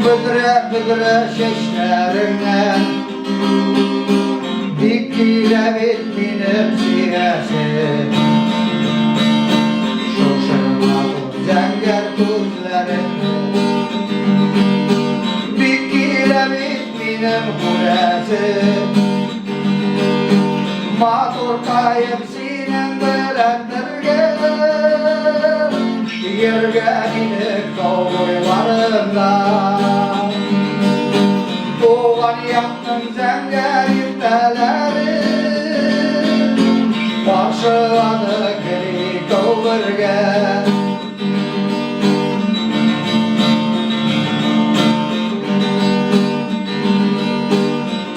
Büdüre şeşlerinden dikile bitminip siyasi şoşırmadı zenger tuzlarından dikile bitminip kurası matur kayıp sinen belendirge yergenik kavuylarından doğan yaptın zenger yükteleri başladı geri kavurge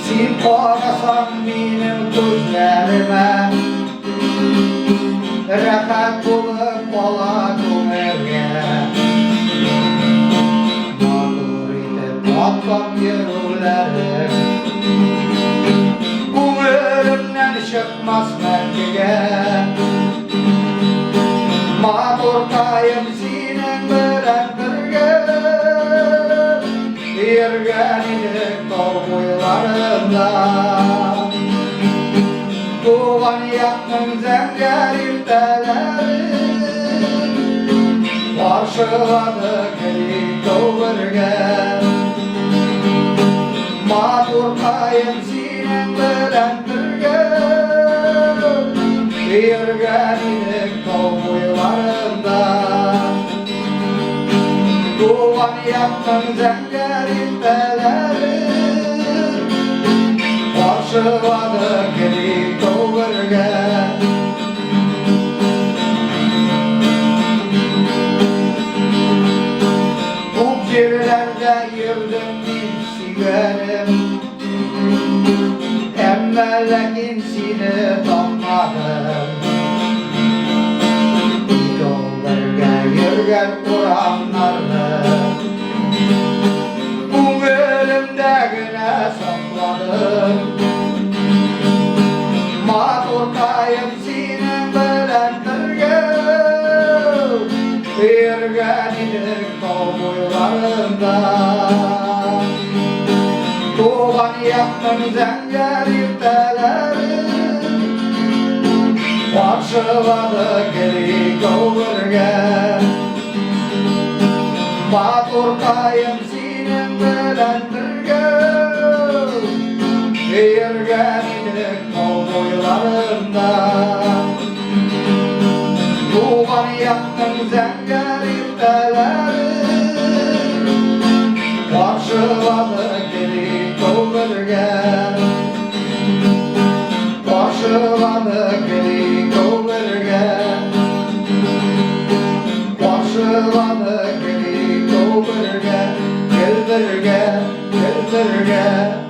sin korasan benim gözlerime rahat bulup bala kömürge mağdur edip atlam yürürlerim Gönlümden çıkmaz merkege mağdur kayım sinen bilen birge yergenilik kavuylarımda doğan yakın zenger irteleri karşıladı geri kavurge mağdur kayım sinen bilen birge yergenilik kavuylarımda doğan yakın zenger irteleri karşıladı geri kavurge bu yerlerde yürüdüm bir sigarim emmellekin seni tapmadım yollarga yürgen Kur'anlarını bu elimdegine sakladım mağdur kayım sinen bilen birge yergenilik kavuylarımda doğan yakın zenger irteleri karşıladı geri kavurge mağdur kayım sinen bilen birge yergenilik kavuylarımda doğan yakın zenger irteleri karşıladı geri kavurge karşıladı geri kavurge karşıladı geri kavurge gel birge